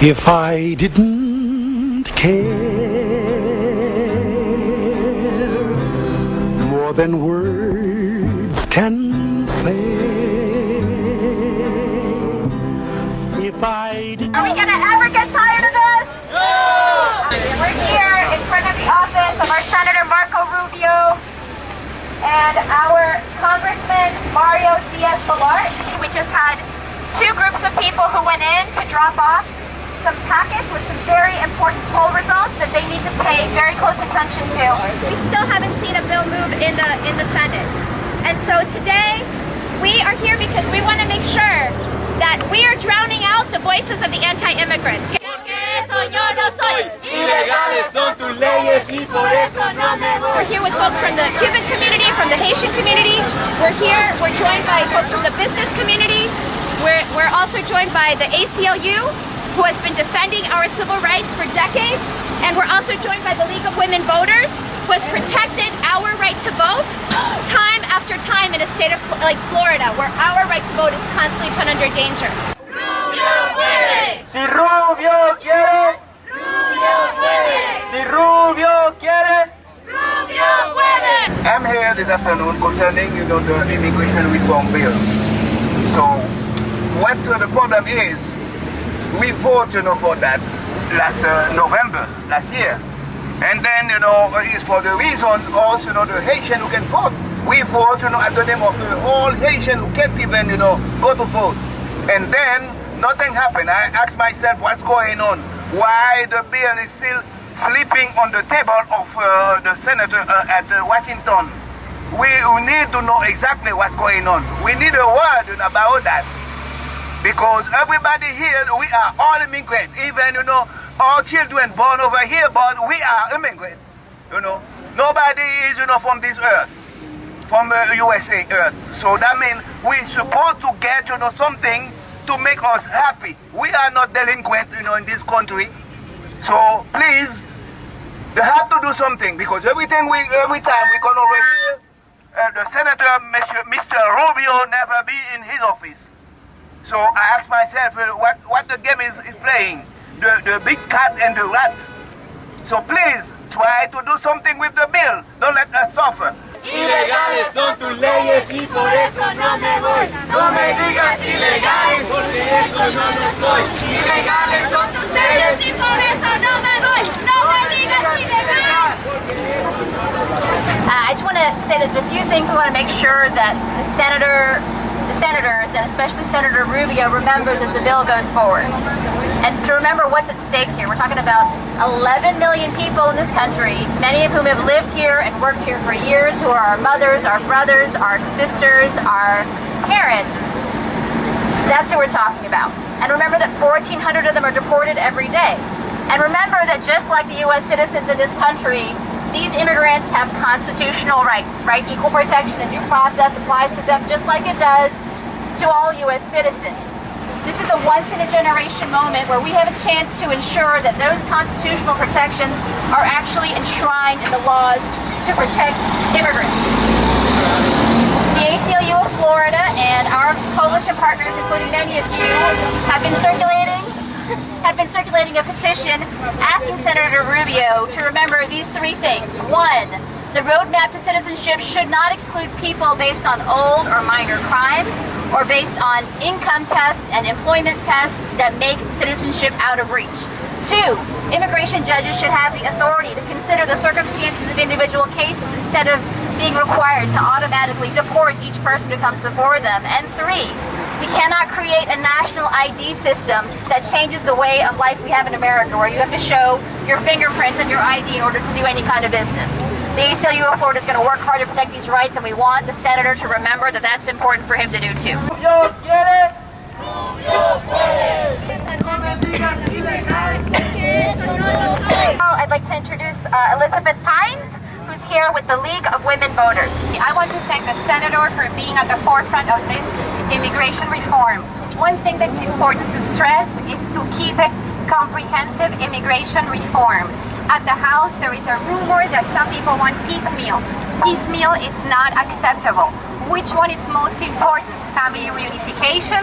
If I didn't care more than words can say, if I didn't... Are we gonna ever get tired of this? No! We're here in front of the office of our Senator Marco Rubio and our Congressman Mario Diaz-Balart. We just had two groups of people who went in to drop off some packets with some very important poll results that they need to pay very close attention to. We still haven't seen a bill move in the Senate. And so today we are here because we want to make sure that we are drowning out the voices of the anti-immigrants. We're here with folks from the Cuban community, from the Haitian community. We're joined by folks from the business community. We're also joined by the ACLU, who has been defending our civil rights for decades. And we're also joined by the League of Women Voters, who has protected our right to vote time after time in a state of like Florida, where our right to vote is constantly put under danger. Rubio puede! Si Rubio quiere, Rubio puede! si Rubio quiere, Rubio puede! I'm here this afternoon concerning, the immigration reform bill. So, what the problem is, we voted, for that last November, last year. And then, it's for the reason also, the Haitian who can vote. We vote, at the name of the whole Haitian who can't even, go to vote. And then, nothing happened. I asked myself, what's going on? Why the bill is still sleeping on the table of the senator at Washington? We need to know exactly what's going on. We need a word about that. Because everybody here, we are all immigrants. Even, all children born over here, but we are immigrants. Nobody is, from this earth, from USA earth. So that means we're supposed to get, something to make us happy. We are not delinquent, in this country. So please, they have to do something, because every time we come over here, the senator, Mr. Rubio, never be in his office. So I asked myself what the game is playing, the big cat and the rat. So please, try to do something with the bill. Don't let us suffer. ilegales son tus leyes y por eso no me voy. No me digas ilegales porque eso no lo soy. Ilegales son tus leyes y por eso no me voy. No me digas ilegales. I just want to say there's a few things we want to make sure that the senators, and especially Senator Rubio, remembers as the bill goes forward. And to remember what's at stake here. We're talking about 11 million people in this country, many of whom have lived here and worked here for years, who are our mothers, our brothers, our sisters, our parents. That's who we're talking about. And remember that 1,400 of them are deported every day. And remember that just like the U.S. citizens in this country, these immigrants have constitutional rights, right? Equal protection and due process applies to them just like it does to all U.S. citizens. This is a once-in-a-generation moment where we have a chance to ensure that those constitutional protections are actually enshrined in the laws to protect immigrants. The ACLU of Florida and our coalition partners, including many of you, have been circulating a petition asking Senator Rubio to remember these three things. One, the roadmap to citizenship should not exclude people based on old or minor crimes or based on income tests and employment tests that make citizenship out of reach. Two, immigration judges should have the authority to consider the circumstances of individual cases instead of being required to automatically deport each person who comes before them. And three, we cannot create a national ID system that changes the way of life we have in America, where you have to show your fingerprints and your ID in order to do any kind of business. The ACLU of Florida is going to work hard to protect these rights, and we want the senator to remember that that's important for him to do too. Rubio quiere, Rubio puede. I'd like to introduce Elizabeth Pines, who's here with the League of Women Voters. I want to thank the senator for being at the forefront of this immigration reform. One thing that's important to stress is to keep it comprehensive immigration reform. At the House, there is a rumor that some people want piecemeal. Piecemeal is not acceptable. Which one is most important? Family reunification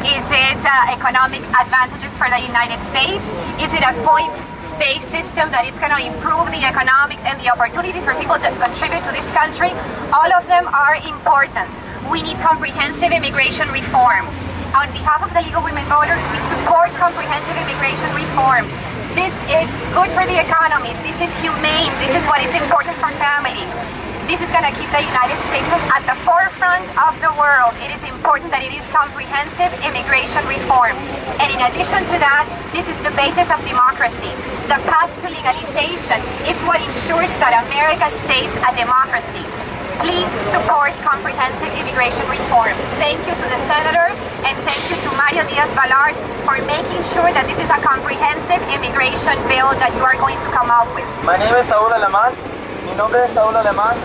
Is it economic advantages for the United States? Is it a point-based system that it's going to improve the economics and the opportunities for people to contribute to this country? All of them are important. We need comprehensive immigration reform. On behalf of the League of Women Voters, we support comprehensive immigration reform. This is good for the economy. This is humane. This is what is important for families. This is going to keep the United States at the forefront of the world. It is important that it is comprehensive immigration reform. And in addition to that, this is the basis of democracy. The path to legalization, it's what ensures that America stays a democracy. Please support comprehensive immigration reform. Thank you to the Senator and thank you to Mario Diaz-Balart for making sure that this is a comprehensive immigration bill that you are going to come out with. My name is Saúl Alemán. Mi nombre es Saúl Alemán.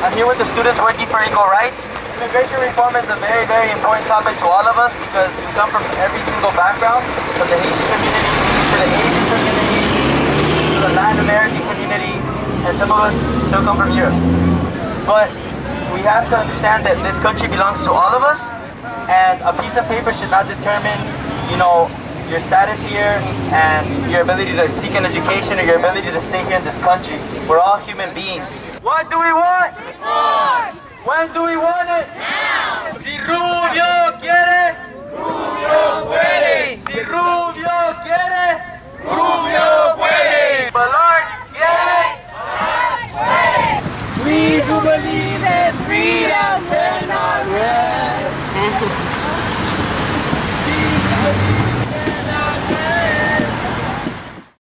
I'm here with the students working for equal rights. Immigration reform is a very, very important topic to all of us because we come from every single background, from the Haitian community to the Asian community to the Latin American community, and some of us still come from Europe. But we have to understand that this country belongs to all of us, and a piece of paper should not determine, your status here and your ability to seek an education or your ability to stay here in this country. We're all human beings. What do we want? Reform! When do we want it? Now! Si Rubio quiere, Rubio puede. Si Rubio quiere, Rubio puede.